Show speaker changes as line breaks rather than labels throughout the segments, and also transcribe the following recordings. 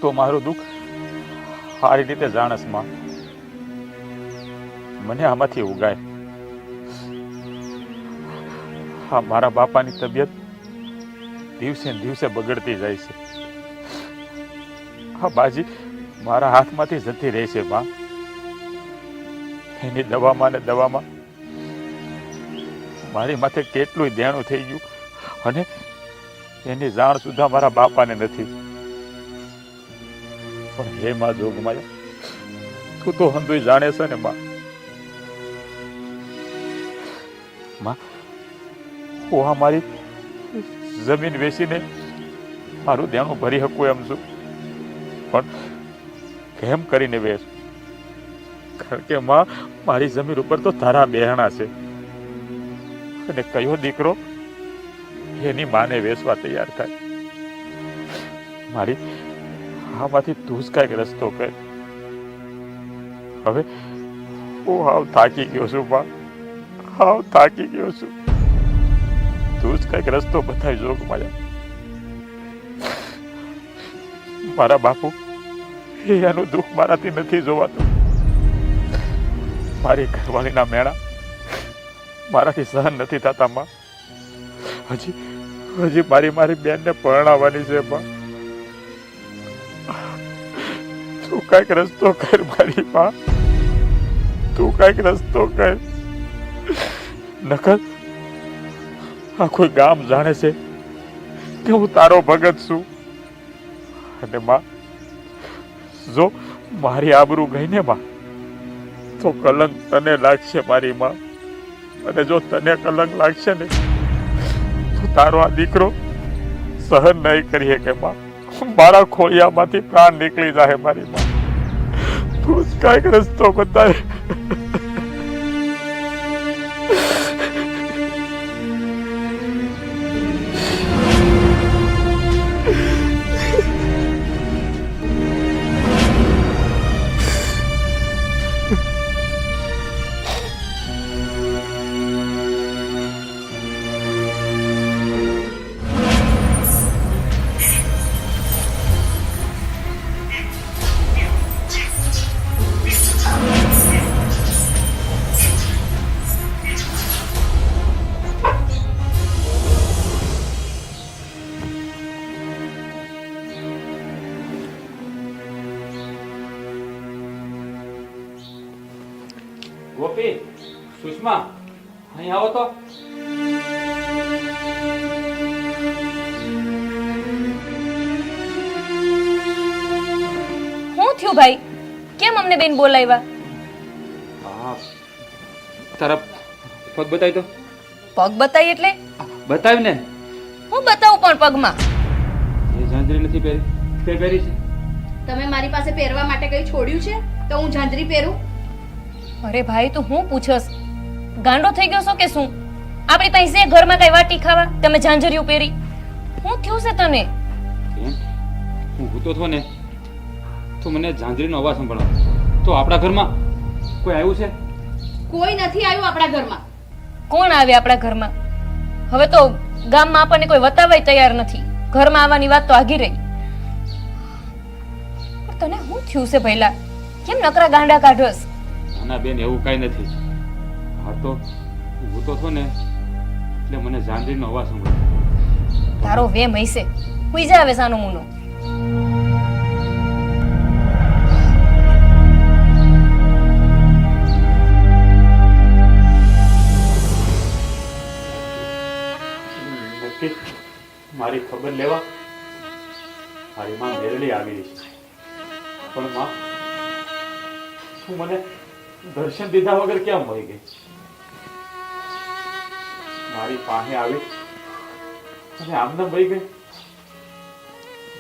તો મારું દુઃખ સારી રીતે જાણસ માં. મને આમાંથી ઉગાય. હા, મારા બાપાની તબિયત દિવસે ને દિવસે બગડતી જાય છે. હા, બાજી મારા હાથમાંથી જતી રહે છે માં. એની દવામાં ને દવામાં મારી માથે કેટલું દેણું થઈ ગયું અને એની જાણ સુધા મારા બાપાને નથી. પણ હે માં જોગમાયા, તું તો હંધુય જાણે છે ને માં. માં, હું આ મારી જમીન વેચીને મારું દેણું ભરી શકું એમ છું, પણ કેમ કરીને વેચ? કારણ કે માં, મારી જમીન ઉપર તો તારા બેહણા છે અને કયો દીકરો એની માને વેચવા તૈયાર થાય? મારી આમાંથી તું જ કાંઈક રસ્તો કર. હવે હું હાવ થાકી ગયો છું માં, હાવ થાકી ગયો છું. તું જ કાંઈક રસ્તો બતાવી જોગ માયા. મારા બાપુ એનું દુઃખ મારાથી નથી જોવાતું. મારી ઘરવાળીના મેળા મારાથી સહન નથી થતા માં. હજી મારી બેનને પરણાવવાની છે માં. તું કાંઈક રસ્તો કર મારી માં, તું કાંઈક રસ્તો કર. નકર આ કોઈ ગામ જાણે છે કે હું તારો ભગત છું. અને માં, જો મારી આબરૂ ગઈ ને માં, તો કલંક તને લાગશે મારી માં. અને જો તને કલંક લાગશે ને તો તારો આ દીકરો સહન નહીં કરી શકે માં. મારા ખોળિયામાંથી પ્રાણ નીકળી જાય મારી માં. તું જ કાંઈક રસ્તો બતાવે.
ગોપી, સુષ્મા, અહીં આવો તો.
શું થયું ભાઈ? કેમ અમને બેન બોલાવ્યા?
હા, તારા પગ બતાવી તો.
પગ બતાવી એટલે?
બતાવી ને.
હું બતાવું પણ પગમાં?
એ ઝાંઝરી નથી પહેરી, તે પહેરી છે.
તમે મારી પાસે પહેરવા માટે કઈ છોડ્યું છે તો હું ઝાંઝરી પહેરું?
અરે ભાઈ, તું હું પૂછસ? ગાંડો થઈ ગયો છો કે શું? આપણી પાસે ઘરમાં કઈ વાટી ખાવા, તમે ઝાંઝરીઓ પહેરી? શું થયું છે તને?
કેમ? હું ભૂતો થો ને તો મને ઝાંઝરીનો અવાજ સંભળાયો. તો આપણા ઘરમાં કોઈ આવ્યું છે?
કોઈ નથી આવ્યું આપણા ઘરમાં.
કોણ આવે આપણા ઘરમાં? હવે તો ગામમાં આપણને કોઈ વતાવવા તૈયાર નથી. ઘરમાં આવવાની વાત તો આગી રહી. પણ તને શું થયું છે ભઈલા? કેમ નકરા ગાંડા કાઢોસ?
ના બેન, એવું કાંઈ નથી. હા તો હું તો થો ને એટલે મને ઝાંઝરીનો અવાજ સંભળાયો.
તારો વેમ હશે. હુઈ જા હવે સાનો મુનો.
મારી ખબર લેવા મારી માં મેરડી આવી છે. પણ માં, તું મને દર્શન દીધા વગર કેમ વહી ગઈ? મારી પાસે આવી અને આમને વહી ગઈ?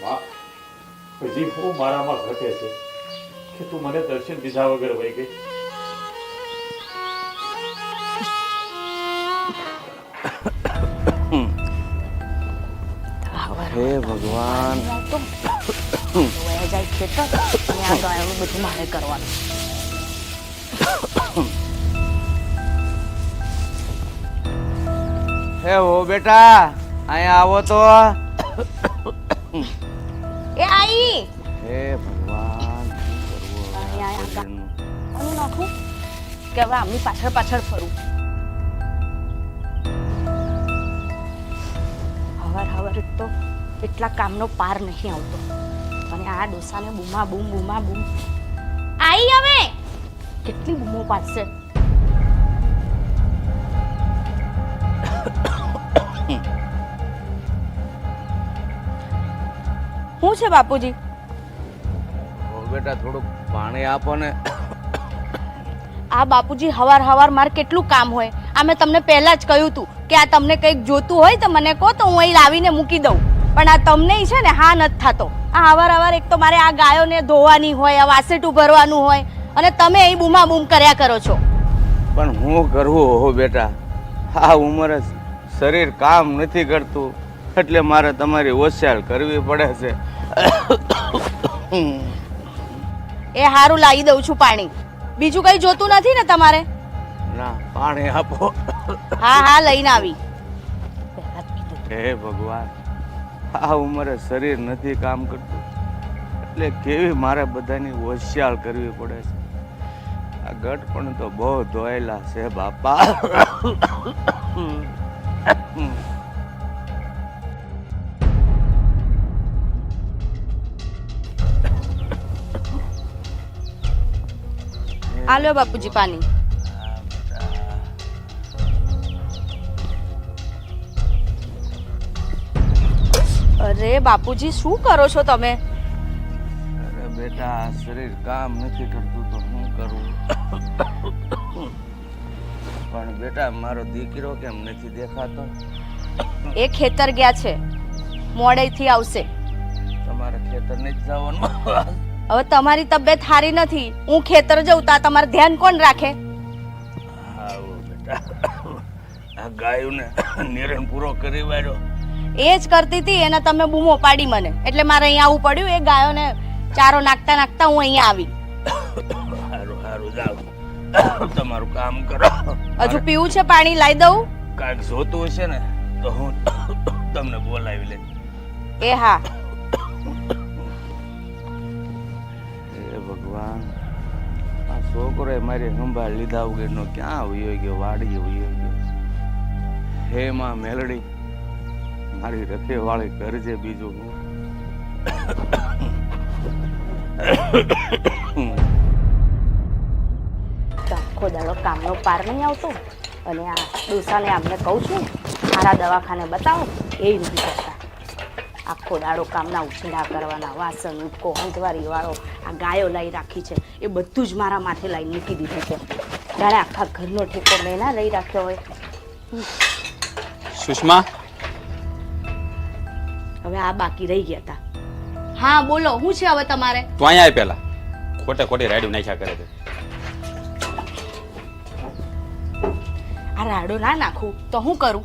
માં, હજી હું મારામાં ઘટે છે કે તું મને દર્શન દીધા વગર વહી ગઈ?
હે ભગવાન, હે ઓ બેટા, અહીંયા આવો તો.
એ આઈ
હે ભગવાન શું કરવું હવે આ
અહીંયા
શરીરનું?
આનું નાખું કે હવે આમની પાછળ પાછળ ફરું. હવાર તો એટલા કામનો પાર નહીં આવતો અને આ ડોસાને બૂમા બૂમ આઈ હવે કેટલી બૂમો પાડશે. શું છે બાપુજી?
ઓ બેટા થોડુંક પાણી આપો ને.
આ બાપુજી હવાર માર કેટલું કામ હોય. આ મેં તમને પહેલા જ કહ્યું હતું કે આ તમને કંઈક જોતું હોય તો મને કહો તો હું અહીં લાવીને મૂકી દઉં, પણ આ તમને છે ને હા નથી થતો. આ હવાર એક તો મારે આ ગાયોને ધોવાની હોય, આ વાસેટું ભરવાનું હોય અને તમે અહીં બૂમા બૂમ કર્યા કરો છો.
પણ હું કરવું હો બેટા, આ ઉંમરે શરીર કામ નથી કરતું એટલે મારે તમારી હોશિયાર કરવી પડે છે.
એ હારું લાવી દઉં છું પાણી. બીજું કઈ જોતું નથી ને તમારે?
ના પાણી આપો.
હા લઈને આવી.
હે ભગવાન, આ ઉંમરે શરીર નથી કામ કરતું એટલે કેવી મારે બધાની હોશિયાર કરવી પડે છે. આ ગઢ પણ તો બહુ ધોયેલા છે બાપા.
આ લ્યો બાપુજી પાણી. અરે બાપુજી શું કરો છો તમે?
અરે બેટા, આ શરીર કામ નથી કરતું તો શું કરું? પણ બેટા, મારો દીકરો કેમ નથી દેખાતો?
એ ખેતર ગયા છે, મોડેથી આવશે.
તમારે ખેતર નથી જવાનું?
હવે તમારી તબિયત સારી નથી, હું ખેતર જઉં તો તમારું ધ્યાન કોણ રાખે?
આવો બેટા, આ ગાયોને નિરણ પૂરો કરી વાળ્યો.
એ જ કરતી હતી, એને તમે બૂમો પાડી મને, એટલે મારે અહીંયા આવવું પડ્યું. એ ગાયોને ચારો નાખતા હું અહીંયા આવી.
સારું જાવ, તમારું કામ કરો.
હજુ પીવું છે પાણી? લાવી દઉં?
કાંઈક જોતું હશે ને તો હું તમને બોલાવી લે.
એ હા.
હે ભગવાન, આ છોકરોએ મારી સંભાળ લીધા વગરનો ક્યાં વયો ગયો? વાડીએ વયો ગયો. હે માં મેલડી, મારી રખેવાળી કરજે. બીજું હું
આખો દાડો કામનો પાર નહીં આવતો અને આ ડોસાને આમને કહું છું મારા દવાખાને બતાવો, એ નથી કરતા. આખો દાડો કામના ઉછેડા કરવાના, વાસણ ઉટકો, હંજવારી વાળો, આ ગાયો લઈ રાખી છે એ બધું જ મારા માથે લઈ મૂકી દીધું છે. જાણે આખા ઘરનો ઠેકો મેં ના લઈ રાખ્યો હોય.
સુષ્મા,
હવે આ બાકી રહી ગયા હતા. હા બોલો, શું છે હવે તમારે?
તું અહીંયા આય પેલા. ખોટે રાડ્યું નાખ્યા કરે છે.
આ રાડો ના નાખું તો હું કરું?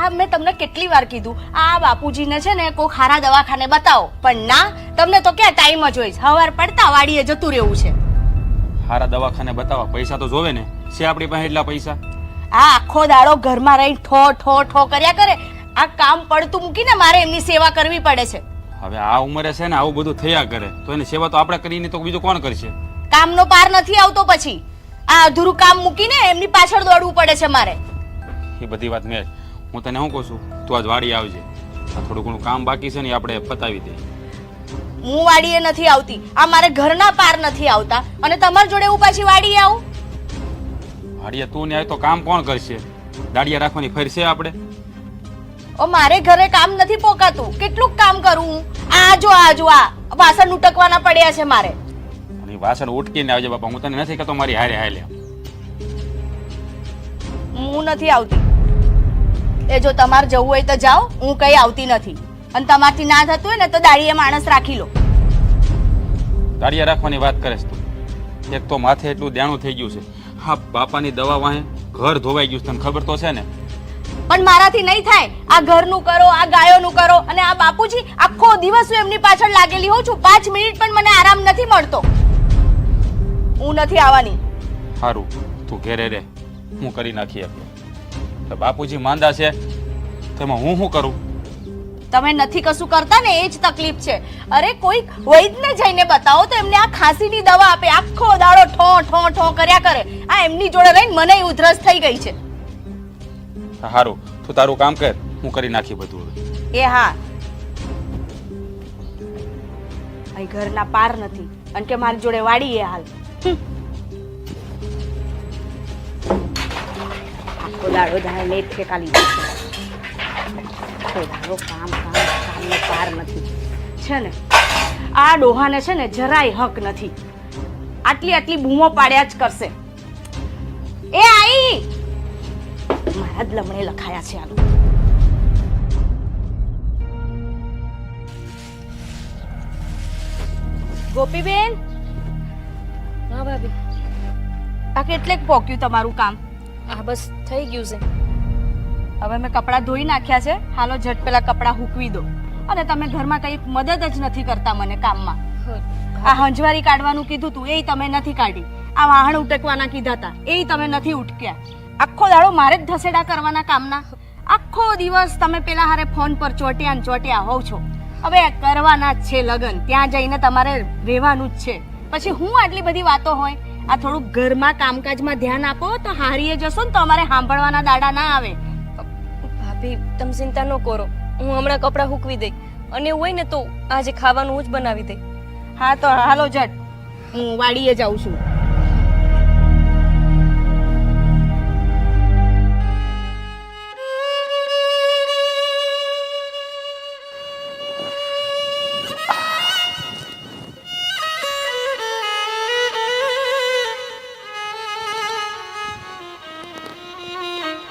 આ મેં તમને કેટલી વાર કીધું આ બાપુજીને છે ને કોઈ ખારા દવાખાને બતાવો, પણ ના, તમને તો ક્યાં ટાઈમ જ હોય. સવાર પડતા વાડીએ જતું રહેવું છે.
હારા દવાખાને બતાવવા પૈસા તો જોવે ને, છે આપણી પાસે એટલા પૈસા?
આ આખો દાડો ઘરમાં રહી ઠો કર્યા કરે. આ કામ પડતું મૂકીને મારે એમની સેવા કરવી પડે છે.
હવે આ ઉંમરે છે ને આવું બધું થયા કરે તો એની સેવા તો આપણે કરીને તો બીજું કોણ કરશે?
કામનો પાર નથી આવતો, પછી આ અધૂરું કામ મૂકીને એમની પાછળ દોડવું પડે છે મારે.
એ બધી વાત મેં, હું તને શું કહું છું, તું આજ વાડી આવજે. આ થોડું ઘણું કામ બાકી છે ને એ આપણે પતાવી દઈએ.
હું વાડીએ નથી આવતી. આ મારે ઘરના પાર નથી આવતા અને તમારી જોડે હું પાછી વાડીએ આવું?
વાડીએ તું ને આવે તો કામ કોણ કરશે? દાડિયા રાખવાની ફેર છે આપણે?
ઓ મારે ઘરે કામ નથી પોકાતું. કેટલું કામ કરું હું? આ જો આ વાસણ ઉટકવાના પડ્યા છે મારે.
અને વાસણ ઉટકીને આવજે બાપા. હું તને નથી કહેતો મારી હારે હાલે.
હું નથી આવતી. એ જો તમારે જવું હોય તો જાઓ, હું કઈ આવતી નથી. અને તમારથી ના થતું હોય ને તો દાડીએ માણસ રાખી લો.
દાડિયા રાખવાની વાત કરે છે તું? એક તો માથે એટલું દેણું થઈ ગયું છે. હા, બાપાની દવા વાહે ઘર ધોવાઈ ગયું છે, તને ખબર તો છે ને?
પણ મારાથી નહીં થાય. આ ઘરનું કરો, આ ગાયોનું કરો, અને આ બાપુજી આખો દિવસ હું એમની પાછળ લાગેલી હોઉં છું. 5 મિનિટ પણ મને આરામ નથી મળતો. હું નથી આવવાની.
સારું, તું ઘેરે રે, હું કરી નાખીએ. તો બાપુજી માંદા છે તો એમાં હું શું કરું?
તમે નથી કશું કરતા ને એ જ તકલીફ છે. અરે કોઈ વૈદ્યને જઈને બતાવો તો એમને આ ખાંસીની દવા આપે, આખો દાડો ઠો ઠો ઠો કર્યા કરે. આ એમની જોડે રહીને મને ઉધરસ થઈ ગઈ છે.
સારું, તું તારું કામ કર, હું કરી નાખી બધું હવે.
એ હા, અહીં ઘરના પાર નથી અને કે મારી જોડે વાડી એ હાલ. આખો દાડો જાય ને ઠેકા લીધો છે. આખો દાડો કામ કામ કામનો પાર નથી છે ને. આ ડોહાને છે ને જરાય હક નથી. આટલી આટલી બૂમો પાડ્યા જ કરશે. એ આઈ મારા જ લમણે લખાયા છે આલું. ગોપીબેન,
હા ભાભી,
આ કેટલેક પોક્યું તમારું કામ?
આ બસ થઈ ગયું છે.
હવે મેં કપડાં ધોઈ નાખ્યા છે. હાલો ઝટ પેલા કપડાં હૂકવી દો. અને તમે ઘરમાં કંઈ મદદ જ નથી કરતા મને કામમાં. આ હંજવારી કાઢવાનું કીધું તું એ તમે નથી કાઢી. આ વાહણ ઉટકવાના કીધા હતા એ તમે નથી ઉટક્યા. આખો દાડો મારે જ ધસેડા કરવાના કામના. આખો દિવસ તમે પેલા હારે ફોન પર ચોટ્યા ને ચોટ્યા હોવ છો. હવે કરવાના જ છે લગન, ત્યાં જઈને તમારે રહેવાનું જ છે. પછી હું આટલી બધી વાતો હોય. આ થોડુંક ઘરમાં કામકાજમાં ધ્યાન આપો તો હારીએ જશો ને તો અમારે સાંભળવાના દાડા ના આવે.
ભાભી તમે ચિંતા ન કરો, હું હમણાં કપડાં હૂકવી દઈ અને એવું હોય ને તો આજે ખાવાનું હું જ બનાવી દઈ.
હા તો હાલો જટ, હું વાડીએ જાઉં છું.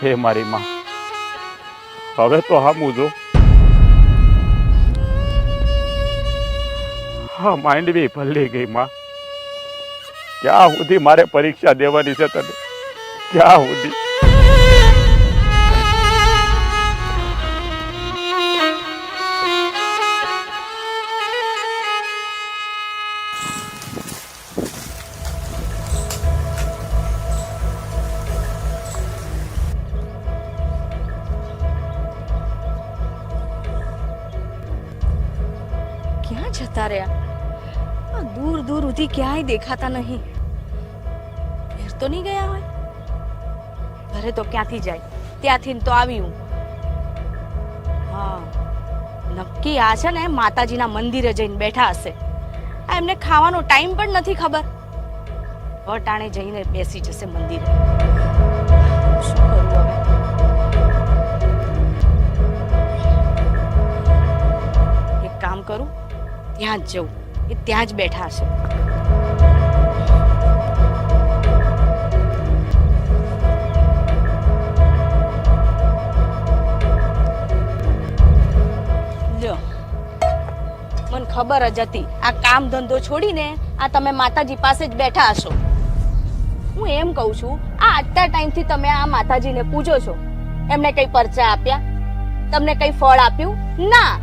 હે મારી માં, હવે તો હામું જો. હા માંડવી ભલી ગઈ માં. ક્યાં સુધી મારે પરીક્ષા દેવાની છે તને? ક્યાં સુધી?
ક્યાં જતા રહ્યા? આ દૂર દૂર સુધી ક્યાંય દેખાતા નહીં. ઘેર તો નહીં ગયા હોય? ઘરે તો ક્યાંથી જાય? ત્યાંથી તો આવી હું. હા, નક્કી આ છે ને માતાજીના મંદિરે જઈને બેઠા હશે. આ એમને ખાવાનો ટાઈમ પણ નથી ખબર. અટાણે જઈને બેસી જશે મંદિરે. શું કરું હવે? એક કામ કરું, ત્યાં જ જવું. એ ત્યાં જ બેઠા હશે. લ્યો, મને ખબર જ હતી આ કામ ધંધો છોડીને આ તમે માતાજી પાસે જ બેઠા હશો. હું એમ કહું છું, આ આટલા ટાઈમથી તમે આ માતાજીને પૂજો છો, એમને કઈ પરચા આપ્યા? તમને કઈ ફળ આપ્યું? ના.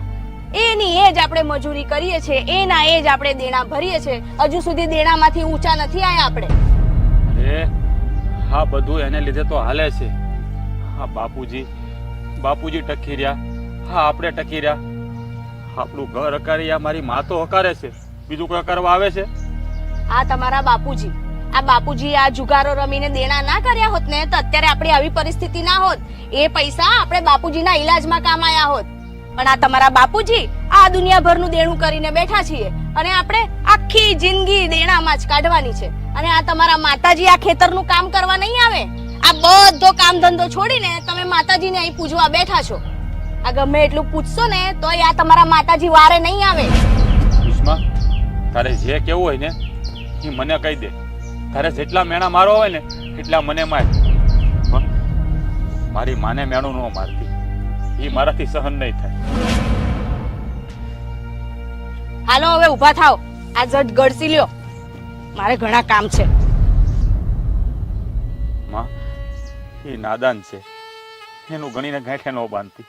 એની એ જ આપણે મજૂરી કરીએ છીએ, એના એ જ આપણે દેણા ભરીએ છીએ. હજુ સુધી દેણામાંથી ઊંચા નથી આયા આપણે.
અરે હા, બધું એને લીધે તો હાલે છે. હા બાપુજી ટકી રહ્યા. હા આપણે ટકી રહ્યા. આપણું ઘર હકારી, આ મારી માં તો હકારે છે, બીજું કોઈ કરવા આવે છે?
આ તમારા બાપુજી, આ બાપુજી આ જુગારો રમીને દેણા ના કર્યા હોત ને તો અત્યારે આપણી આવી પરિસ્થિતિ ના હોત. એ પૈસા આપણે બાપુજીના ઈલાજમાં કામ આયા હોત. પણ આ તમારા બાપુજી આ દુનિયાભરનું દેણું કરીને બેઠા છીએ અને આપણે આખી જિંદગી દેણામાં જ કાઢવાની છે. અને આ તમારા માતાજી આ ખેતરનું કામ કરવા નહીં આવે. આ બધો કામ ધંધો છોડીને તમે માતાજીને અહીં પૂજવા બેઠા છો. આ ગમે એટલું પૂછશો ને તોય આ તમારા માતાજી વારે નહીં આવે.
સુષ્મા, તારે જે કેવું હોય ને એ મને કહી દે. તારે જેટલા મેણા મારો હોય ને એટલા મને માર. પણ મારી માને મેણું ન મારતી, એ મારાથી સહન નહીં થાય.
હાલો હવે ઊભા થાવ. આ જટ ગળસી લ્યો, મારે ઘણા કામ છે.
માં, એ નાદાન છે, એનું ગણીને ગાંઠે ન બાંધતી.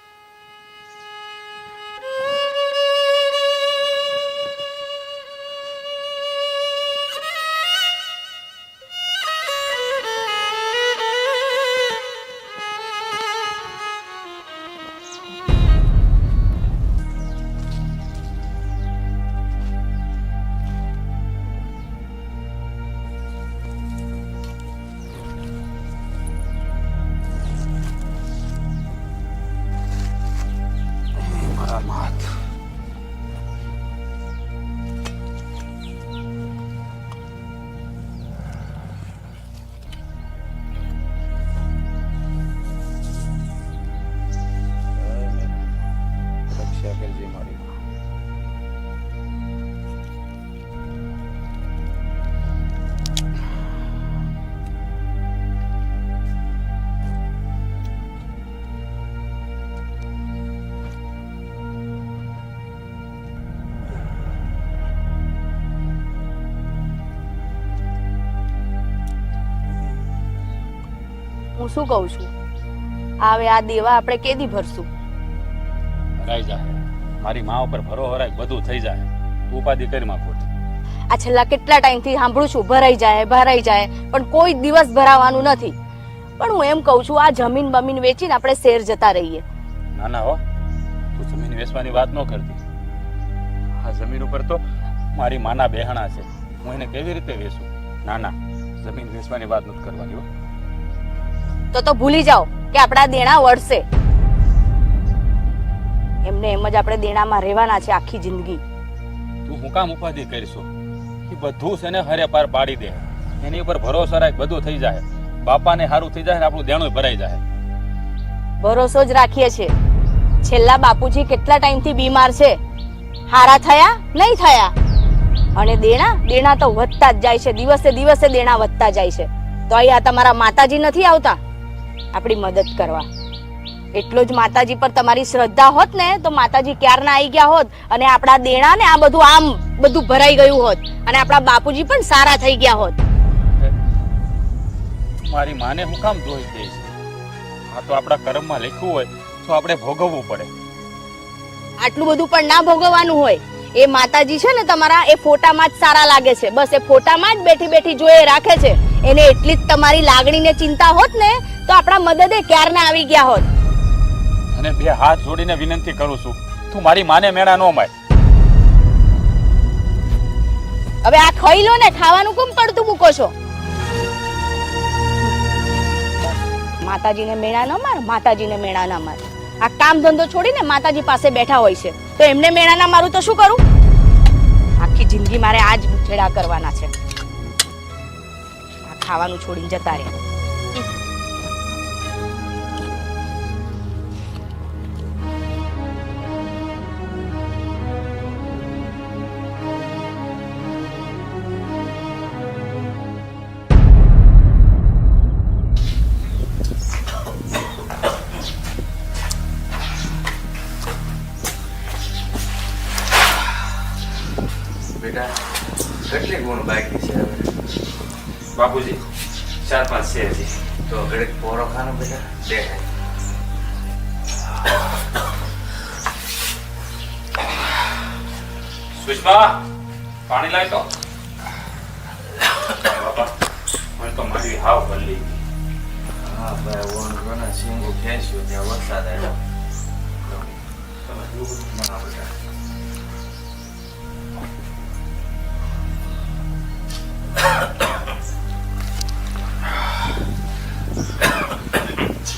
હું શું કહું છું, હવે આ દેવા આપણે કેદી ભરશું?
ભરાઈ જાય. મારી મા ઉપર ભરો હરાય બધું થઈ જાય. તું ઉપાધિ કરી માં ખોટ.
આ છેલ્લા કેટલા ટાઈમથી સાંભળું છું ભરાઈ જાય, પણ કોઈ દિવસ ભરાવાનું નથી. પણ હું એમ કહું છું, આ જમીન બમીન વેચીને આપણે શેર જતા રહીએ.
ના ના હો, તું જમીન વેચવાની વાત ન કરતી. આ જમીન ઉપર તો મારી માના બેહણા છે, હું એને કેવી રીતે વેચું? ના ના, જમીન વેચવાની વાત નથી કરવાની હો.
તો ભૂલી જાઓ કે આપણા દેણા વળશે. એમને એમ જ આપણે દેણામાં રહેવાના છે આખી જિંદગી.
તું હું કામ ઉપાધિ કરીશું? એ બધું છે ને હરે પાર પાડી દે. એની ઉપર ભરોસો રાખ, બધું થઈ જાય. બાપાને સારું થઈ જાય ને આપણું દેણું ભરાઈ જાય.
ભરોસો જ રાખીએ છીએ. છેલ્લા બાપુજી કેટલા ટાઈમથી બીમાર છે, હારા થયા નહીં થયા. અને દેણા તો વધતા જ જાય છે, દિવસે દિવસે દેણા વધતા જાય છે. તો અહીંયા તમારા માતાજી નથી આવતા આપણી મદદ કરવા? એટલો જ માતાજી પર તમારી શ્રદ્ધા હોત ને તો માતાજી ક્યારના આવી ગયા હોત અને આપણા દેણા ને આ બધું ભરાઈ ગયું હોત અને આપણા બાપુજી પણ સારા થઈ ગયા હોત.
મારી માને હું કામ દોષ દઈશ? આ તો આપણા કર્મમાં લખ્યું હોય તો આપણે ભોગવવું પડે.
આટલું બધું પણ ના ભોગવવાનું હોય. એ માતાજી છે ને તમારા, એ ફોટામાં જ સારા લાગે છે. બસ એ ફોટામાં જ બેઠી બેઠી જોઈએ રાખે છે. એને એટલી જ તમારી લાગણીને ચિંતા હોત ને તો આપણા મદદે ક્યારના આવી ગયા હોત.
અને બે હાથ જોડીને વિનંતી કરું છું, તું મારી માને મેણા ન માય.
હવે આ ખાઈ લો ને, ખાવાનું કેમ પડતું મૂકો છો? માતાજીને મેણા ન માર, માતાજીને મેણા ના માર. આ કામ ધંધો છોડીને માતાજી પાસે બેઠા હોય છે તો એમને મેણા ના મારું તો શું કરું? આખી જિંદગી મારે આ જ છેડા કરવાના છે. આ ખાવાનું છોડીને જતા રહે.
બેટા કેટલી ગુણ બાકી છે હવે?
બાપુજી 4-5 છે હજી.
તો ઘડીક પોરો ખાનો બેટા, દેખાય.
સુષ્મા, પાણી લાય તો. બાપા, મને તો મારી હાવ ભલી.
હા ભાઈ, ઓન સિંગુ ખેંચ્યું ત્યાં વરસાદ આવ્યો.
તમે જુઓ ના બેટા.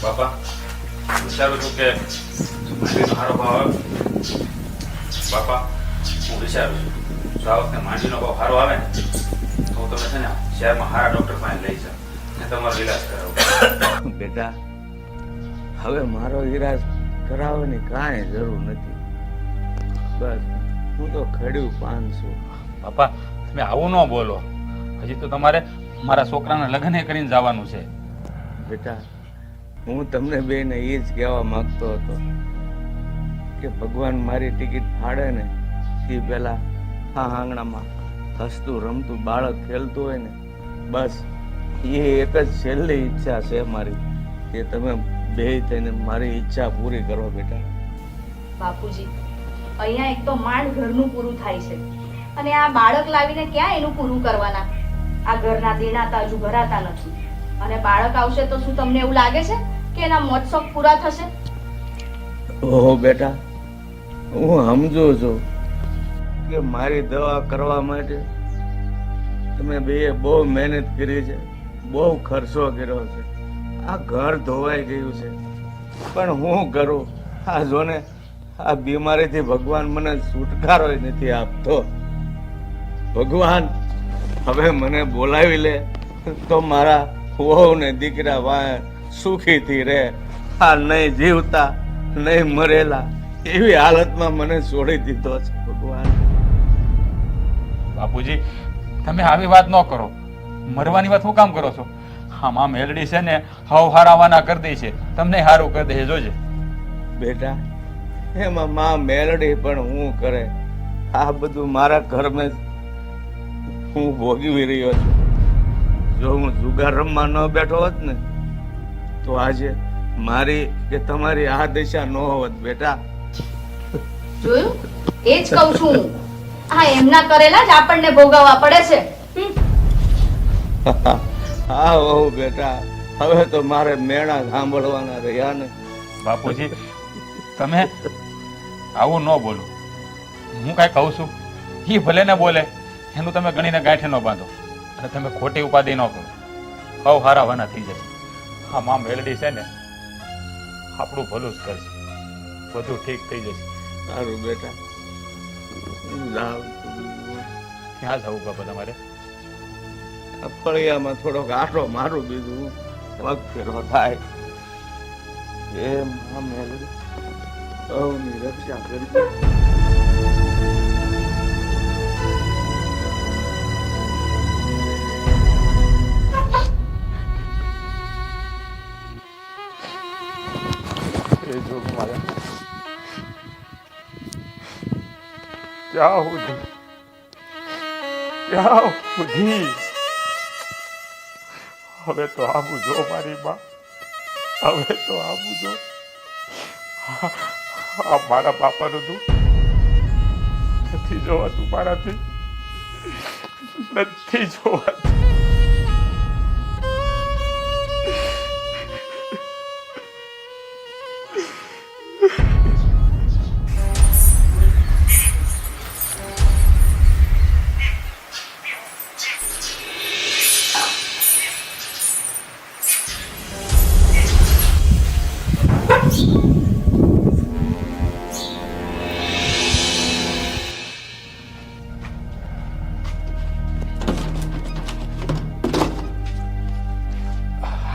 બાપા, વિચારું છું કે માંડવીનો સારો ભાવ આવે. બાપા, હું વિચારું છું જો આ વખતે માંડવીનો ભાવ સારો આવે ને તો હું તમે છે ને શહેરમાં સારા ડૉક્ટર પાસે લઈ જાઓ ને તમારો ઈલાજ કરાવો.
બેટા, હવે મારો ઈલાજ કરાવવાની કાંઈ જરૂર નથી. બસ હું તો ખડ્યું પાન છું.
બાપા, તમે આવું ન બોલો. હજી તો તમારે મારા છોકરાના લગ્ન કરીને જવાનું છે.
બેટા, હું તમને બેને એ જ કહેવા માંગતો હતો કે ભગવાન મારી ટિકિટ ફાડે ને એ પહેલા આ આંગણામાં હસતું રમતું બાળક ખેલતું હોય ને, બસ એ એક જ છેલ્લી ઈચ્છા છે મારી કે તમે બે થઈને મારી ઈચ્છા પૂરી કરો. બેટા
બાપુજી, અહીંયા એક તો માંડ ઘરનું પૂરું થાય છે અને આ બાળક લાવીને ક્યાં એનું પૂરું કરવાના? આ ઘરના દેણા તો હજુ ભરાતા નથી અને બાળક આવશે તો શું તમને એવું લાગે છે કે એના મોજ શોખ પૂરા થશે?
ઓહો બેટા, હું સમજુ છું કે મારી દવા કરવા માટે તમે બેએ બહુ મહેનત કરી છે, બહુ ખર્ચો કર્યો છે, આ ઘર ધોવાઈ ગયું છે. પણ હું કરું? આ જોને, આ બીમારીથી ભગવાન મને છુટકારો નથી આપતો. ભગવાન હવે મને બોલાવી લે તો મારા વહુ ને દીકરા વાય સુખીથી રહે. આ નહીં જીવતા નહીં મરેલા એવી હાલતમાં મને છોડી દીધો છે ભગવાન.
બાપુજી, તમે આવી વાત ન કરો. મરવાની વાત શું કામ કરો છો? આમાં મેલડી છે ને હાવ હારાવાના કરી દે છે, તમને હારું કરી દે છે, જોજે.
બેટા, એમાં માં મેલડી પણ હું કરે? આ બધું મારા ઘરમાં હું ભોગવી રહ્યો છું. જો હું જુગાર રમવા ન બેઠો હોત ને તો આજે મારી કે તમારી આ દશા ન હોત બેટા.
જોયું? એ જ કહું છું હું. આ એમના કરેલા જ આપણને ભોગવવા પડે છે.
હા વહુ બેટા, હવે તો મારે મેણા સાંભળવાના રહ્યા ને.
બાપુજી તમે આવું ન બોલો. હું કાંઈ કહું છું એ ભલે ને બોલે, એનું તમે ગણીને ગાંઠે ન બાંધો અને તમે ખોટી ઉપાધિ ન કરો. હવ હારા વાના થઈ જશે. હા માં મેલડી છે ને આપણું ભલું જ કરશે, બધું ઠીક થઈ જશે.
સારું બેટા, જાઉં છું.
ક્યાં જવું બાપા તમારે?
આ ફળિયામાં થોડોક આટો મારું, બીજું પગ ફેરો થાય. એમ મેલડી સૌની રક્ષા કરજે.
એ જો મારે ક્યાં સુધી હવે તો આવું જો મારી માં, હવે તો આવું જો. આ મારા બાપાનું દુઃખ નથી જોવાતું મારાથી, નથી જોવાતું.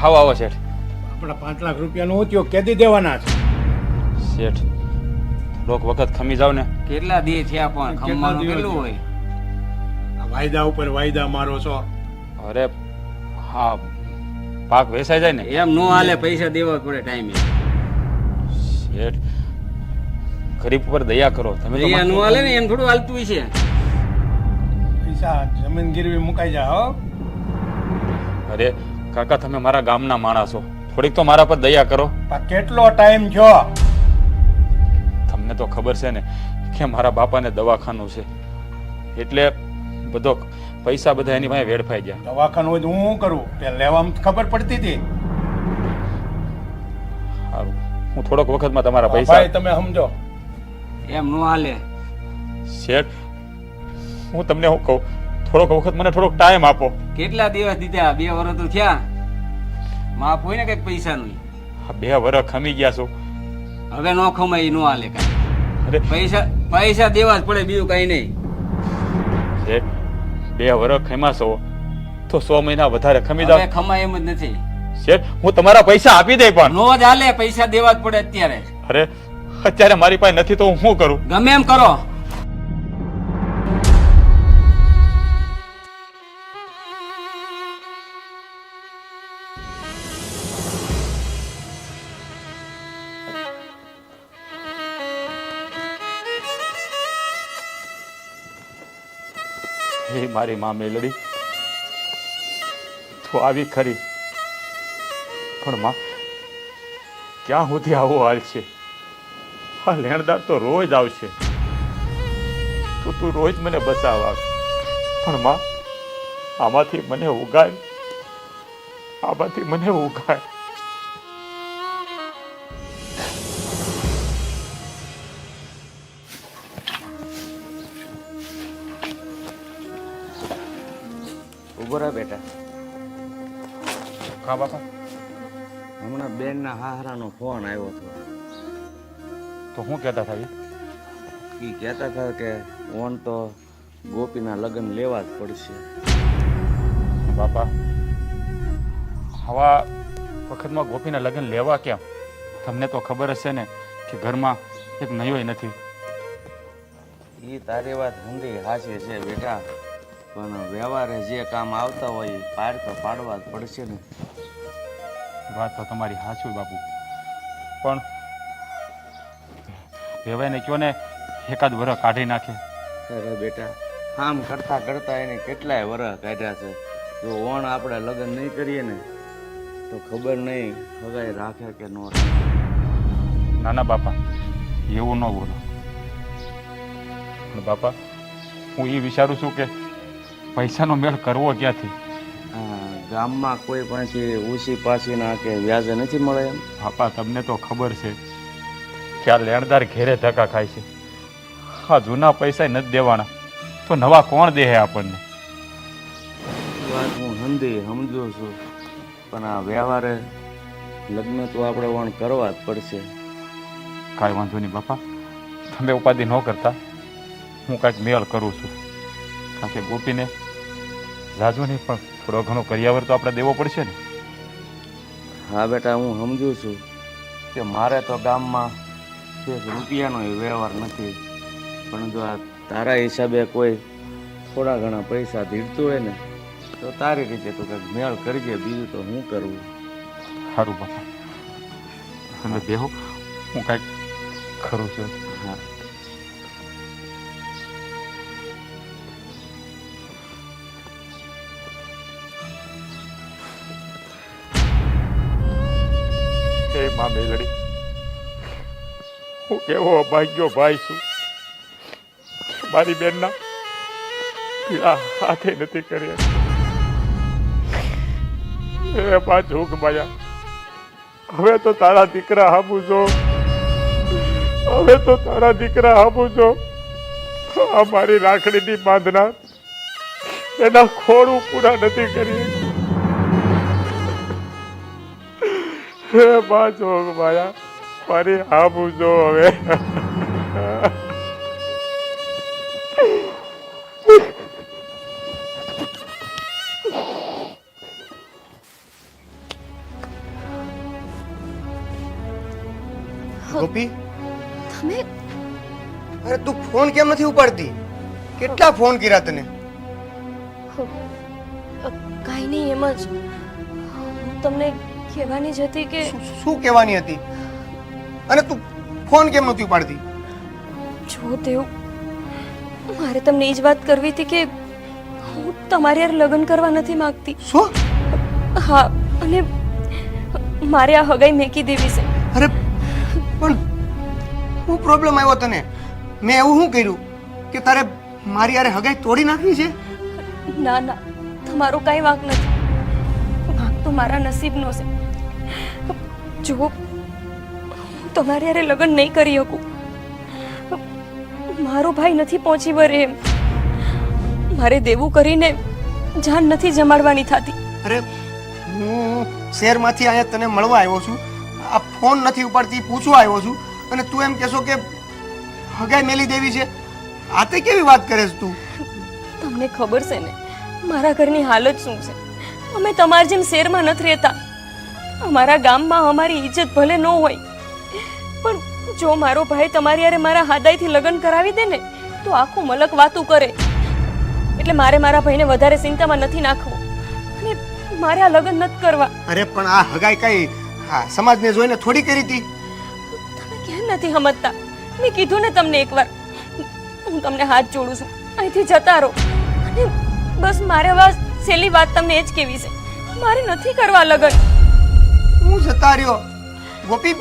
આવો આવો શેઠ.
આપણા 5 લાખ રૂપિયાનો ઉદ્યોગ કેદી દેવાના છે?
શેઠ થોડોક વખત ખમી જાવ ને.
કેટલા દી થયા પણ ખમવાનું કેટલું હોય?
આ વાયદા ઉપર વાયદા મારો છો.
અરે હા, પાક વેચાઈ જાય ને.
એમ નો હાલે, પૈસા દેવા પડે ટાઈમે.
શેઠ ગરીબ ઉપર દયા કરો તમે. તો
નો હાલે ને, એમ થોડું હાલતું છે.
પૈસા જમીન ગીરવી મુકાઈ જા હો.
અરે કાકા તમે મારા ગામના માણસ છો, થોડીક તો મારા પર દયા કરો.
પણ કેટલો ટાઈમ થયો?
તમને તો ખબર છે ને કે મારા બાપાને દવાખાનું છે, એટલે બધો પૈસા બધા એની પાસે વેડફાઈ ગયા.
દવાખાનું હોય તો હું શું કરું? તે લેવામાં ખબર પડતી હતી.
સારું, હું થોડોક વખતમાં તમારા પૈસા.
ભાઈ તમે સમજો.
એમ નો હાલે.
શેઠ હું તમને શું કહું, થોડોક વખત મને થોડોક ટાઈમ આપો.
કેટલા દિવસ દીધા? 2 વર્ષ તો થયા. માપ હોય ને કઈક પૈસાનું.
2 વર્ષ ખમી ગયા છો.
હવે નો ખમાય, નો હાલે કઈ.
અરે
પૈસા દેવા જ પડે, બીજું કઈ નહીં.
શેઠ 2 વર્ષ ખમ્યા છો તો 100 મહિના વધારે ખમી જાવ.
હવે ખમાય એમ જ નથી.
શેઠ હું તમારા પૈસા આપી દઈ પણ.
નો જ હાલે, પૈસા દેવા જ પડે અત્યારે.
અરે અત્યારે મારી પાસે નથી તો હું શું કરું?
ગમે એમ કરો.
હે મારી માં મેલડી, તું આવી ખરી, પણ માં ક્યાં સુધી આવો હાલ છે? આ લેણદાર તો રોજ આવશે, તો તું રોજ મને બચાવવા, પણ માં આમાંથી મને ઉગાય, આમાંથી મને ઉગાય.
ઉભો રહે બેટા.
કા બાપા?
હમણાં બેનના હાહરાનો ફોન આવ્યો હતો.
તો હું કહેતા હતા?
એ કહેતા હતા કે ઓન તો ગોપીના લગ્ન લેવા જ પડશે.
બાપા આવા વખતમાં ગોપીના લગ્ન લેવા કેમ? તમને તો ખબર હશે ને કે ઘરમાં એક નયોય નથી.
એ તારી વાત હંગી હાચી છે બેટા, પણ વ્યવહારે જે કામ આવતા હોય એ પાર તો પાડવા જ પડશે ને.
વાત તો તમારી સાચું બાપુ, પણ વેવાઈને કયો ને એકાદ વરસ કાઢી નાખે.
અરે બેટા, આમ કરતા કરતા એને કેટલાય વરસ કાઢ્યા છે. જો ઓણ આપણે લગ્ન નહીં કરીએ ને તો ખબર નહીં હગાઈ રાખે કે ન રાખે.
ના ના બાપા, એવું ન બોલો. પણ બાપા, હું એ વિચારું છું કે પૈસાનો મેળ કરવો ક્યાંથી?
ગામમાં કોઈ પાછી ઓછી પાછીના કે વ્યાજે નથી મળે એમ?
બાપા, તમને તો ખબર છે કે આ લેણદાર ઘેરે ધક્કા ખાય છે. હા, જૂના પૈસા નથી દેવાના તો નવા કોણ દે આપણને?
વાત હું સમજુ છું, પણ આ વ્યવહારે લગ્ન તો આપણે વણ કરવા જ પડશે.
કાંઈ વાંધો નહીં બાપા, તમે ઉપાધિ ન કરતા. હું કાંઈક મેળ કરું છું. કારણ કે ગોપીને જાજુ નહીં પણ થોડો ઘણો કરિયાવર તો આપણે દેવો પડશે ને.
હા બેટા, હું સમજુ છું કે મારે તો ગામમાં રૂપિયાનો વ્યવહાર નથી, પણ જો આ તારા હિસાબે કોઈ થોડા ઘણા પૈસા ધીરતું હોય ને તો તારી રીતે તો કંઈક મેળ કરજે, બીજું તો હું કરવું.
સારું બાપા, તમે બેહો, હું કાંઈક ખરું છું.
હા.
હે મા મેલડી, હું કેવો અભાગ્યો ભાઈ છું. મારી બેનના પીડા હાથે નથી કર્યા. હે મા જોગ માયા, હવે તો તારા દીકરા હામું જો, હવે તો તારા દીકરા હામું જો. આ મારી રાખડીની બાંધના એના ખોડું પૂરા નથી કરી. હે મા જોગ માયા, મારી હામું જો હવે.
ગોપી,
તમે
અરે તું ફોન કેમ નથી ઉપાડતી? કેટલા ફોન કર્યા તને?
કાંઈ નહીં, એમ જ હું તમને કહેવાની જ હતી કે
શું કહેવાની હતી? અને તું ફોન કેમ નથી ઉપાડતી?
જો દેવ, મારે તમને એ જ વાત કરવી હતી કે હું તમારી યાર લગ્ન કરવા નથી માંગતી.
શું?
હા, અને મારે આ હગાઈ મેકી દેવી છે.
અરે પણ શું પ્રોબ્લેમ આવ્યો તને? મેં એવું શું કર્યું કે તારે મારી યારે હગાઈ તોડી નાખવી છે?
ના ના, તમારો કાંઈ વાંક નથી. વાંક તો મારા નસીબનો છે. જો હું તમારી યારે લગ્ન નહીં કરી શકું. મારો ભાઈ નથી પહોંચી વળે એમ. મારે દેવું કરીને જાન નથી જમાડવાની થતી.
અરે હું શહેરમાંથી અહીંયા તને મળવા આવ્યો છું, આ ફોન નથી ઉપાડતી પૂછવા આવ્યો છું, અને તું એમ કહેશો કે હગાઈ મેલી દેવી છે? આ તે કેવી વાત કરે છે તું?
તમને ખબર છે ને મારા ઘરની હાલત શું છે. અમે તમારી જેમ શહેરમાં નથી રહેતા. અમારા ગામમાં અમારી ઇજ્જત ભલે ન હોય, પણ જો મારો ભાઈ તમારી યારે મારા હાદાઈથી લગ્ન કરાવી દે ને તો આખું મલક વાતું કરે. એટલે મારે મારા ભાઈને વધારે ચિંતામાં નથી નાખવો, અને મારે આ લગ્ન નથી કરવા.
અરે પણ આ હગાઈ કઈ હા સમાજને જોઈને થોડી કરી હતી?
તમે કેમ નથી સમજતા? મેં કીધું ને તમને એકવાર. હું તમને હાથ જોડું છું, અહીંથી જતા રહો. અને બસ મારે હવે છેલ્લી વાત તમને એ જ કહેવી છે, મારે નથી કરવા લગ્ન.
હું જતા રહ્યો ગોપી,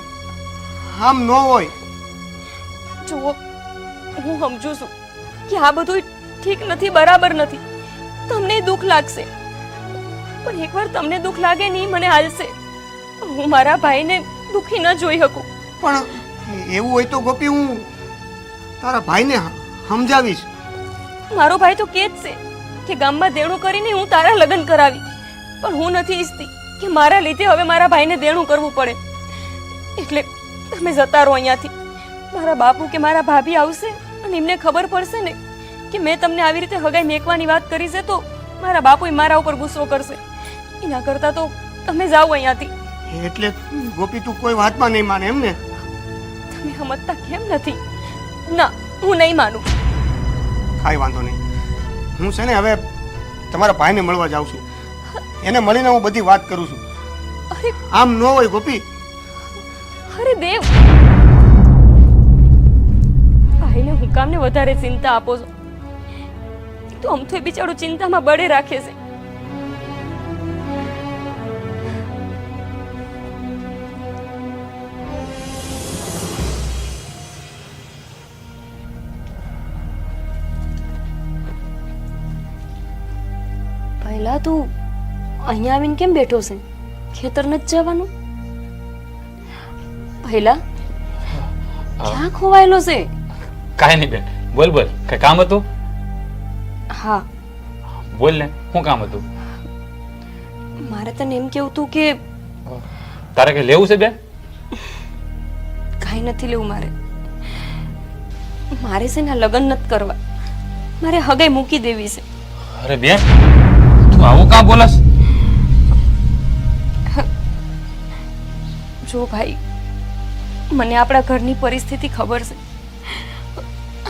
આમ ન હોય.
જુઓ, હું સમજુ છું કે આ બધું ઠીક નથી, બરાબર નથી. તમને દુઃખ લાગશે, પણ એકવાર તમને દુઃખ લાગે નહીં મને હાલશે. હું મારા ભાઈને દુઃખી ન જોઈ શકું.
પણ એવું હોય તો ગોપી હું તારા ભાઈને સમજાવીશ.
મારો ભાઈ તો કે જ છે કે ગામમાં દેણું કરીને હું તારા લગ્ન કરાવી, પણ હું નથી ઈચ્છતી કે મારા લીધે હવે મારા ભાઈને દેણું કરવું પડે. એટલે તમે જતા રહો અહીંયાથી. મારા બાપુ કે મારા ભાભી આવશે અને એમને ખબર પડશે ને કે મેં તમને આવી રીતે હગાઈ મેકવાની વાત કરી છે, તો મારા બાપુ મારા ઉપર ગુસ્સો કરશે. એના કરતાં તો તમે જાઓ અહીંયાથી.
એટલે ગોપી તું કોઈ વાતમાં નહીં માને એમ ને?
તમે સમજતા કેમ નથી? ના, હું નહીં માનું.
કાંઈ વાંધો નહીં, હું છે ને હવે તમારા ભાઈને મળવા જાઉં છું. એને મળીને હું બધી વાત કરું છું.
અરે
આમ ન હોય ગોપી.
અરે દેવ, ભાઈને હું કામને વધારે ચિંતા આપો છો? તો આમ તો એ બિચારો ચિંતામાં બળે રાખે છે. તું અહીંયા આવીને કેમ બેઠો છે? ખેતર નથી જવાનું? પહેલા ક્યાં ખોવાયેલો છે?
કાંઈ નહીં બેન, બોલ બોલ, કઈ કામ હતું?
હા,
બોલ ને, શું કામ હતું?
મારે તને એમ કેવું તું કે
તારે કઈ લેવું છે બેન?
કાંઈ નથી લેવું મારે. મારે છે ને આ લગ્ન નથી કરવા, મારે હગાઈ મૂકી દેવી છે.
અરે બેન, તું આવું કામ બોલસ?
જો ભાઈ, મને આપણા ઘરની પરિસ્થિતિ ખબર છે.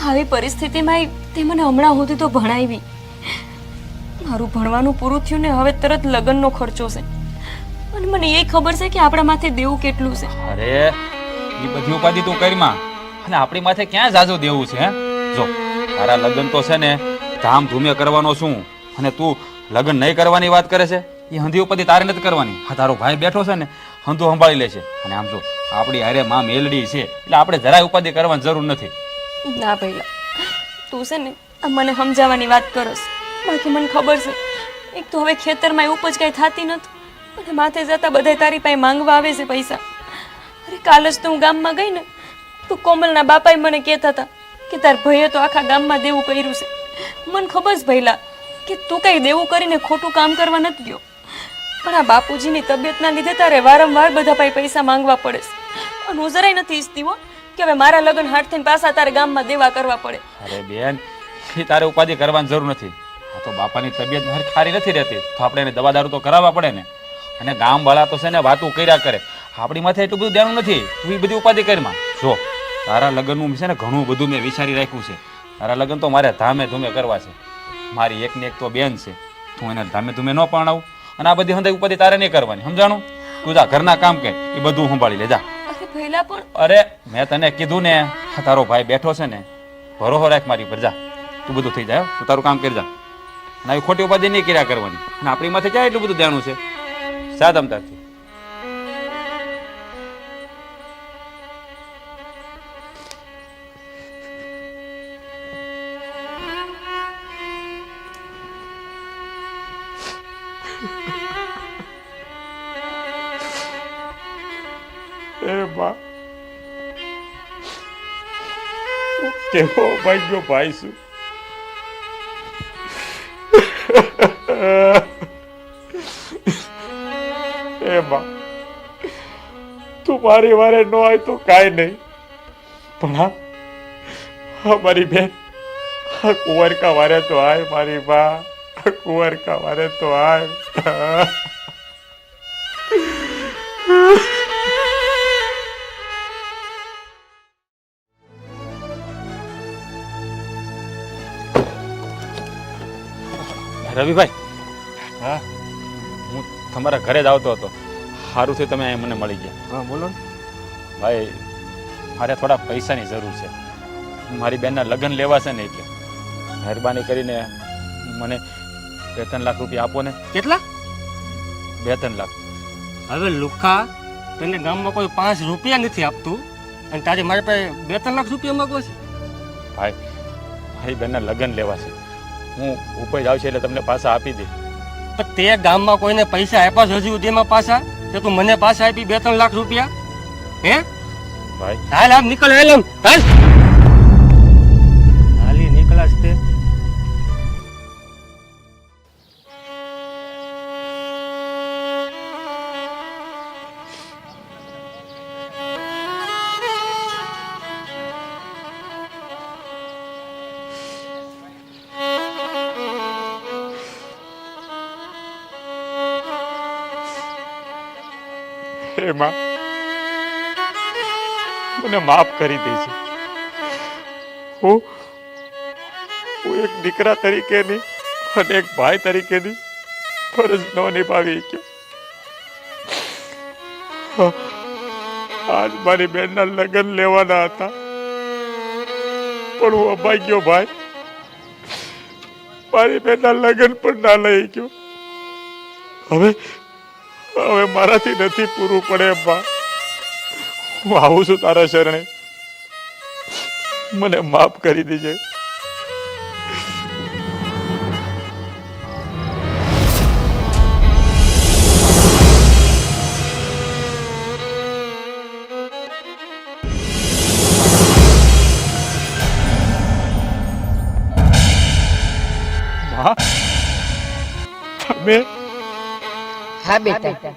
આવી પરિસ્થિતિમાં તે મને હમણાં સુધી તો ભણાવી. મારું ભણવાનું પૂરું થયું ને હવે તરત લગ્નનો ખર્ચો છે. અને મને એ ખબર છે કે આપણા માથે દેવું કેટલું છે.
અરે એ બધી ઉપાધિ તું કરીમાં, અને આપણી માથે ક્યાં જાજુ દેવું છે? હે જો, તારા લગ્ન તો છે ને ધામધૂમે કરવાનો છું, અને તું લગ્ન નહીં કરવાની વાત કરે છે. એ હંધી ઉપાધિ તારે નથી કરવાની. હા, તારો ભાઈ બેઠો છે ને, હંધું સંભાળી લે છે. અને આમ જો, આપણી હારે માં મેલડી છે એટલે આપણે જરાય ઉપાધિ કરવાની જરૂર નથી.
ના પહેલા તું છે ને આ મને સમજાવવાની વાત કરસ. બાકી મને ખબર છે, એક તો હવે ખેતરમાં ઉપજ કાંઈ થતી નથી, અને માથે જતા બધા તારી પાસે માંગવા આવે છે પૈસા. અરે કાલ જ તો હું ગામમાં ગઈ ને, તો કોમલના બાપાએ મને કહેતા હતા કે તાર ભાઈએ તો આખા ગામમાં દેવું કર્યું છે. મને ખબર છે પહેલા કે તું કંઈ દેવું કરીને ખોટું કામ કરવા નથી ગયો, પણ આ બાપુજીની તબિયતના લીધે તારે વારંવાર બધા પાસે પૈસા માંગવા પડે છે. અને હું જરાય નથી ઈચ્છતી હો કે હવે મારા લગ્ન હાથ થઈને પાછા તારે ગામમાં દેવા કરવા પડે.
અરે બેન, એ તારે ઉપાધિ કરવાની જરૂર નથી. આ તો બાપાની તબિયત સારી નથી રહેતી, તો આપણે એને દવા દારૂ તો કરાવવા પડે ને. અને ગામવાળા તો છે ને વાતું કર્યા કરે, આપણી માથે એટલું બધું ધ્યાન નથી. તું એ બધી ઉપાધિ કરીમાં. જો, તારા લગ્નનું છે ને ઘણું બધું મેં વિચારી રાખ્યું છે. તારા લગ્ન તો મારે ધામે ધૂમે કરવા છે. મારી એકને એક તો બેન છે, તું એને ધામે ધૂમે ન પરણાવું. અને આ બધી હંધાઈ ઉપાધિ તારે નહીં કરવાની, સમજાણું? તું જા ઘરના કામ કર, એ બધું સંભાળી લે જા.
અરે પહેલા પણ
અરે મેં તને કીધું ને, તારો ભાઈ બેઠો છે ને, ભરોસો રાખ મારી પર. જા, તું બધું થઈ જાય, તું તારું કામ કરી જા. અને આવી ખોટી ઉપાધિ નહીં કર્યા કરવાની. અને આપણી માથે ક્યાં એટલું બધું ધ્યાન છે? જા તમતારથી.
એ બા, કેવો ભાગ્યો ભાઈ છું. એ બા, તું મારી વારે ન હોય તો કાંઈ નહીં, પણ હા મારી બેન, આ કુંવરકા વારે તો આય મારી બા, આ કુંવરકા વારે તો આય.
રવિભાઈ,
હા
હું તમારા ઘરે જ આવતો હતો. સારું થયું તમે અહીં મને મળી ગયા.
હા બોલો ને.
ભાઈ, મારે થોડા પૈસાની જરૂર છે. મારી બેનના લગ્ન લેવા છે ને, એટલે મહેરબાની કરીને મને 2-3 લાખ રૂપિયા આપો ને.
કેટલા?
2-3 લાખ.
હવે લુખા, તને ગામમાં કોઈ 5 રૂપિયા નથી આપતું અને તારે મારી પાસે 2-3 લાખ રૂપિયા માંગો છે?
ભાઈ, મારી બેનના લગ્ન લેવા છે. હું ઉપજ આવશે એટલે તમને પાછા આપી દે.
પણ તે ગામમાં કોઈને પૈસા આપ્યા છે હજી સુધીમાં પાછા? તે તું મને પાછા આપી 2-3 લાખ રૂપિયા? હે
ભાઈ,
હાલ આમ નીકળ, હાલ આમ, હાલ હાલી નીકળાશ તે.
હે માં, મને માફ કરી દેજે. હું એક દીકરા તરીકેની અને એક ભાઈ તરીકેની ફરજ ન નિભાવી શક્યો. આજ મારી બેનના લગ્ન લેવાના હતા, પણ હું અભાગ્યો ભાઈ, મારી બેનના લગ્ન પણ ના લઈ ગયો. હવે મારાથી નથી પૂરું પડે બા. હું આવું છું તારા શરણે, મને માફ કરી દેજે. તમે?
હા બેટા,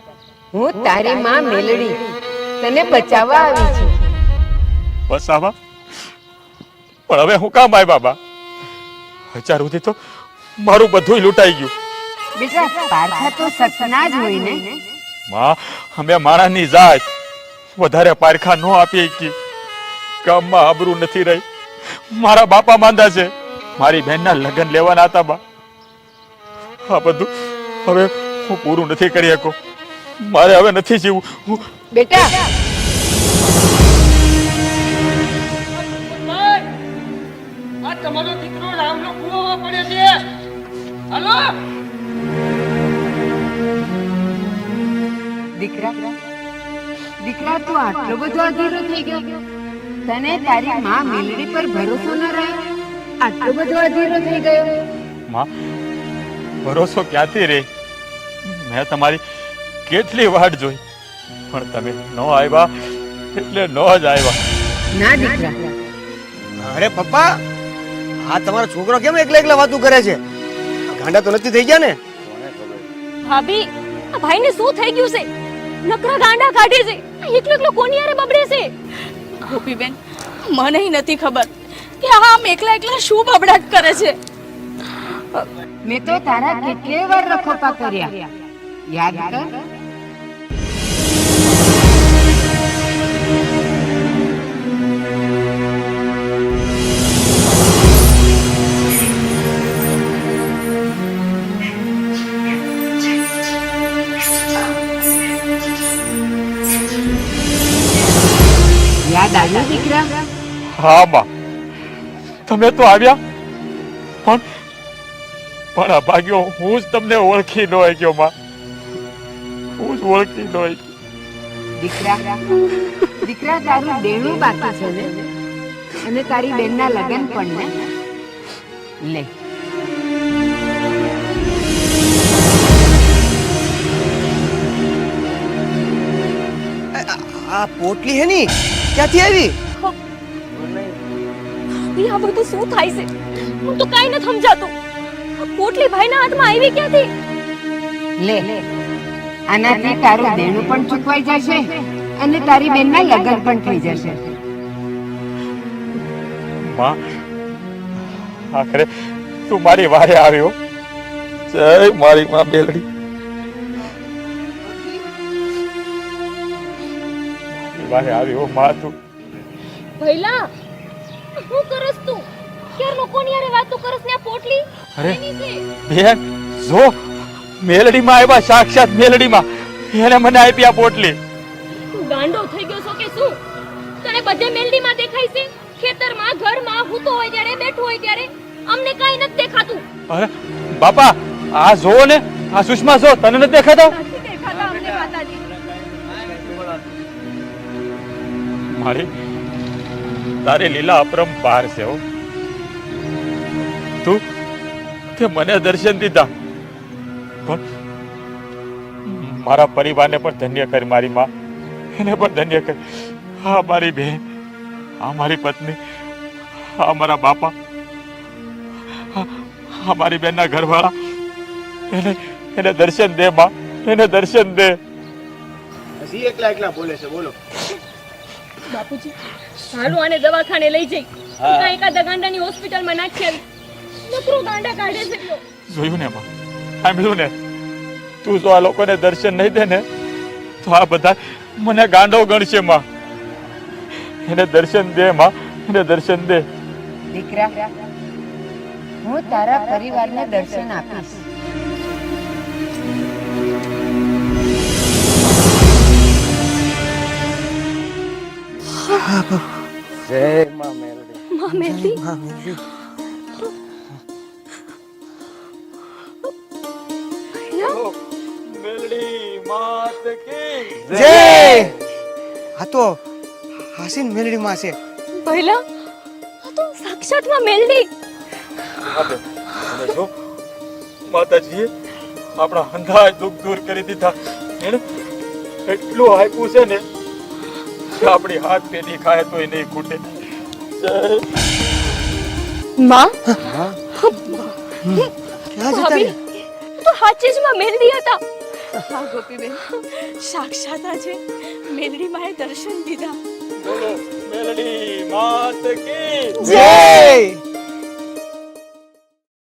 હું તારી માં મેલડી તને બચાવવા આવી છું.
બસાવા પણ હવે હું કામ આવ્યા બા? હજાર સુધી તો મારું બધું લૂંટાઈ ગયું.
બેટા પારખા તો સપના જ હોય ને.
માં, અમે માણાની જાત વધારે પારખા ન આપી શકી. ગામમાં આબરૂ નથી રહી. મારા બાપા માંદા છે. મારી બહેનના લગ્ન લેવાના હતા બા. આ બધું હવે હું પૂરું નથી કરી શકું. મારે હવે નથી જીવવું.
બેટા
આ તમારો દીકરો રામનો કૂવામાં પડ્યો છે. હાલો
દીકરા, દીકરા તું આટલો બધો અધીરો થઈ ગયો? તને તારી માં મેલડી પર ભરોસો ન રહ્યો? આટલો બધો અધીરો થઈ ગયો?
માં, ભરોસો ક્યાંથી રે? મેં તમારી કેટલી વાટ જોઈ, પણ તમે ન આવ્યા એટલે ન જ આવ્યા.
ના દીકરા,
અરે પપ્પા, આ તમારો છોકરો કેમ એકલા એકલા વાતું કરે છે? ગાંડા તો નથી થઈ ગયા ને?
ભાભી, આ ભાઈને શું થઈ ગયું છે? નકરા ગાંડા કાઢે છે. આ એકલો એકલો કોની હારે બબડે છે?
ગોપીબેન, મને નથી ખબર કે આ આમ એકલા એકલા શું બબડાટ કરે છે.
મેં તો તારા કેટલી વાર રખોપા કર્યા, યાદ કર. યાદ આવ્યું દીકરા?
હા બા, તમે તો આવ્યા, પણ આ ભાગ્યો હું જ તમને ઓળખી ન ગયો માં. હું જ ઓળખી ન ગયો.
દીકરા, દીકરા તારું દેણું બાકી છે ને, અને તારી બેનના લગ્ન પણ ને. લે
આ પોટલી હે ની ક્યાંથી આવી?
ભાભી, આ બધું શું થાય છે? હું તો કાઈ નથી સમજાતું. આ પોટલી ભાઈના હાથમાં આવી ક્યાંથી?
લે, આનાથી તારું દેણું પણ ચૂકવાઈ જશે અને તારી બેનના લગ્ન પણ થઈ જશે.
માં, આખરે તું મારી વારે આવ્યો. જય મારી માં બેલડી. વારે આવ્યો માં તું.
ભઈલા, શું કરસ તું? ક્યારનો કોની હારે વાતો કરસ ને? આ પોટલી
અરે
એની છે.
બેન, જો મેલડીમાં આવ્યા, સાક્ષાત મેલડીમાં. એને મને આપી આ પોટલી.
તું ગાંડો થઈ ગયો છો કે શું? તને બધે મેલડીમાં દેખાય છે? ખેતરમાં, ઘરમાં, હૂતો હોય ત્યારે, બેઠો હોય ત્યારે અમને કાઈ નથી દેખાતું.
અરે બાપા, આ જો ને, આ સુષ્મા જો, તને નથી દેખાતો?
નથી દેખાતા અમને માતાજી.
મારી તારી લીલા અપરંપાર છે હો. તું તે મને દર્શન દીધા, પણ મારા પરિવારને પણ ધન્ય કર. મારી માં, એને પણ ધન્ય કર. હા મારી બહેન, હા મારી પત્ની, હા મારા બાપા, હા મારી બહેનના ઘરવાળા, એને દર્શન દે માં, એને દર્શન દે.
હજી એકલા એકલા બોલે છે, બોલો.
બાપુજી, હાલો આને દવાખાને લઈ જઈ. કાંઈ એકાદા ગાંડાની હોસ્પિટલમાં નાખી આવી. નકરો ગાંડા કાઢે છે પેલો.
જોયું ને માં, સાંભળ્યું ને? તું જો આ લોકોને દર્શન નહીં દે ને, તો આ બધા મને ગાંડો ગણશે માં. એને દર્શન દે માં, એને દર્શન દે.
દીકરા, હું તારા પરિવારને દર્શન આપીશ.
જય માં મેલડી.
માં મેલડી,
હા મેલડી.
મેલડી માત કી
જય. આ તો હાસીન મેલડી માં છે.
ભઈલા, આ તો સાક્ષાતમાં મેલડી.
અને જો માતાજીએ આપણા અંધાર દુઃખ દૂર કરી દીધા. એને એટલું આપ્યું છે ને કે આપણી હાથ પેઢી ખાય તોય નહીં ખૂટે.
માં,
ક્યાં જતા
ભાભી,
રહ્યા?
તો સાચે જ માં મેલડી હતા.
હા ગોપીબેન, સાક્ષાત આજે મેલડી માએ દર્શન દીધા.
બોલો મેલડી માત કી
જય